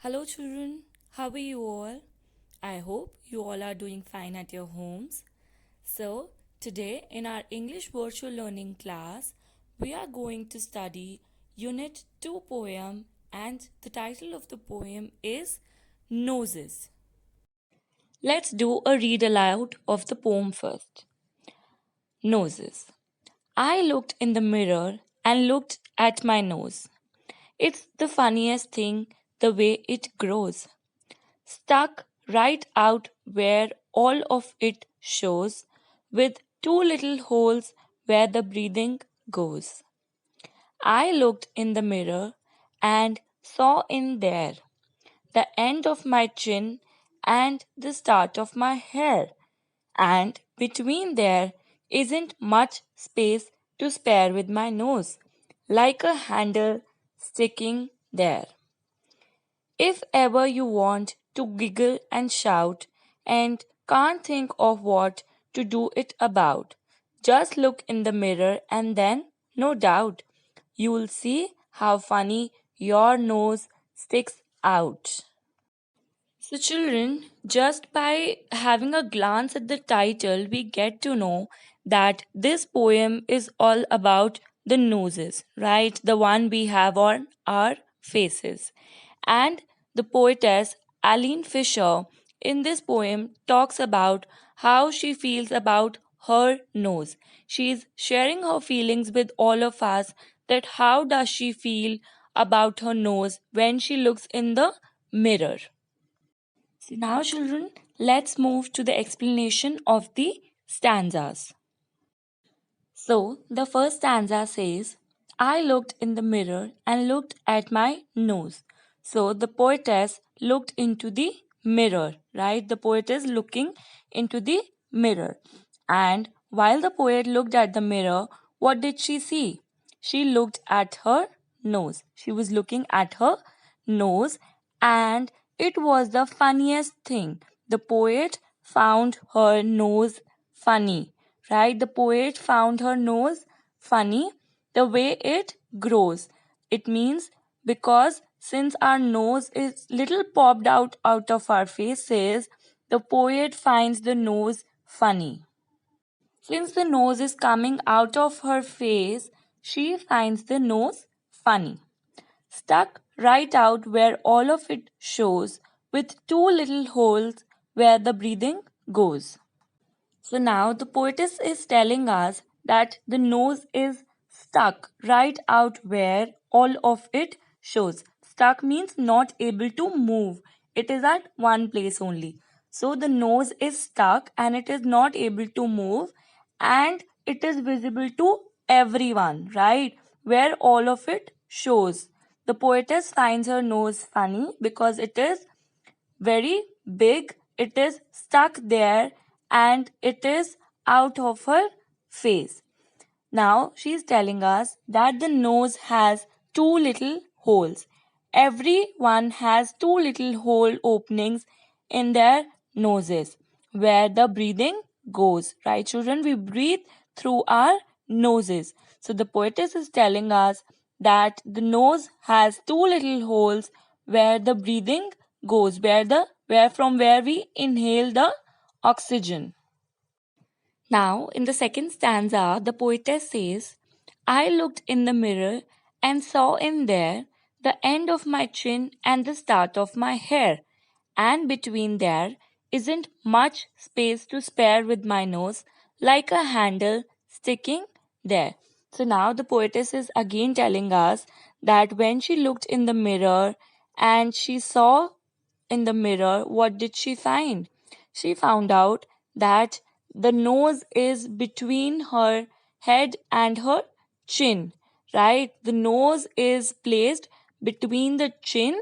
Hello, children. How are you all? I hope you all are doing fine at your homes. So, today in our English virtual learning class, we are going to study Unit 2 poem, and the title of the poem is Noses. Let's do a read aloud of the poem first. Noses. I looked in the mirror and looked at my nose. It's the funniest thing the way it grows. Stuck right out where all of it shows, with two little holes where the breathing goes. I looked in the mirror and saw in there the end of my chin and the start of my hair, and between there isn't much space to spare with my nose, like a handle sticking there. If ever you want to giggle and shout and can't think of what to do it about, just look in the mirror and then, no doubt, you'll see how funny your nose sticks out. So, children, just by having a glance at the title, we get to know that this poem is all about the noses, right? The one we have on our faces. And the poetess Aline Fisher in this poem talks about how she feels about her nose. She is sharing her feelings with all of us that how does she feel about her nose when she looks in the mirror. So now, children, let's move to the explanation of the stanzas. So, the first stanza says, I looked in the mirror and looked at my nose. So, the poetess looked into the mirror, right? The poet is looking into the mirror. And while the poet looked at the mirror, what did she see? She looked at her nose. She was looking at her nose, and it was the funniest thing. The poet found her nose funny, right? The poet found her nose funny the way it grows. It means because since our nose is little popped out of our faces, the poet finds the nose funny. Since the nose is coming out of her face, she finds the nose funny. Stuck right out where all of it shows, with two little holes where the breathing goes. So now the poetess is telling us that the nose is stuck right out where all of it shows. Stuck means not able to move. It is at one place only. So the nose is stuck and it is not able to move, and it is visible to everyone, right? Where all of it shows. The poetess finds her nose funny because it is very big, it is stuck there, and it is out of her face. Now she is telling us that the nose has two little holes. Everyone has two little hole openings in their noses where the breathing goes. Right, children? We breathe through our noses. So the poetess is telling us that the nose has two little holes where the breathing goes, where we inhale the oxygen. Now, in the second stanza, the poetess says, I looked in the mirror and saw in there the end of my chin and the start of my hair, and between there isn't much space to spare with my nose, like a handle sticking there. So now the poetess is again telling us that when she looked in the mirror and she saw in the mirror, what did she find? She found out that the nose is between her head and her chin, right? The nose is placed between the chin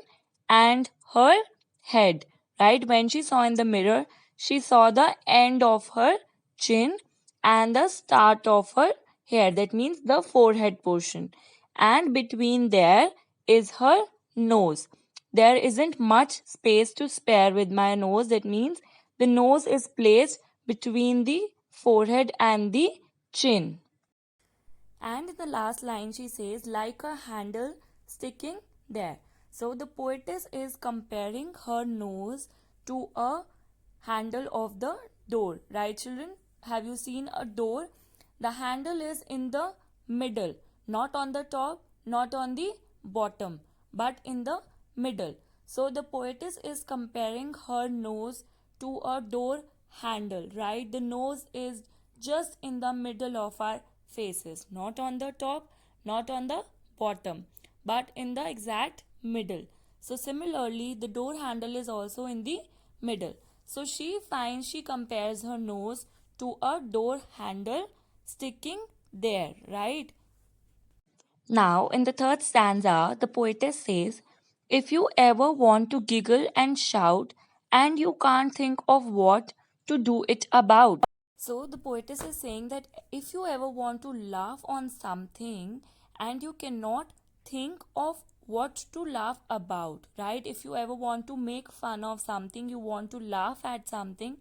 and her head, right? When she saw in the mirror, she saw the end of her chin and the start of her hair. That means the forehead portion. And between there is her nose. There isn't much space to spare with my nose. That means the nose is placed between the forehead and the chin. And in the last line, she says, like a handle sticking there. So the poetess is comparing her nose to a handle of the door. Right, children? Have you seen a door? The handle is in the middle, not on the top, not on the bottom, but in the middle. So the poetess is comparing her nose to a door handle, right? The nose is just in the middle of our faces, not on the top, not on the bottom, but in the exact middle. So similarly, the door handle is also in the middle. So she compares her nose to a door handle sticking there, right? Now, in the third stanza, the poetess says, if you ever want to giggle and shout and you can't think of what to do it about. So, the poetess is saying that if you ever want to laugh on something and you cannot think of what to laugh about, right? If you ever want to make fun of something, you want to laugh at something,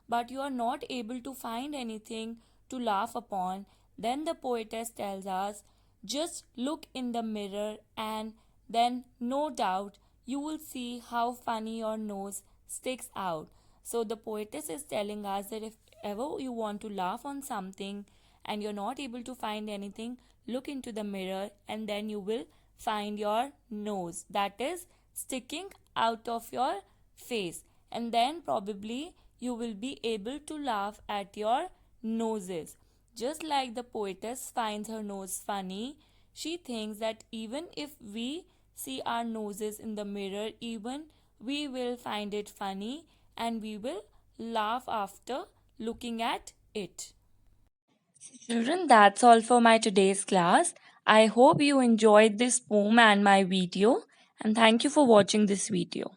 but you are not able to find anything to laugh upon, then the poetess tells us just look in the mirror and then no doubt you will see how funny your nose sticks out. So the poetess is telling us that if ever you want to laugh on something and you're not able to find anything, look into the mirror and then you will find your nose that is sticking out of your face, and then probably you will be able to laugh at your noses. Just like the poetess finds her nose funny, she thinks that even if we see our noses in the mirror, even we will find it funny and we will laugh after looking at it. Children, that's all for my today's class. I hope you enjoyed this poem and my video, and thank you for watching this video.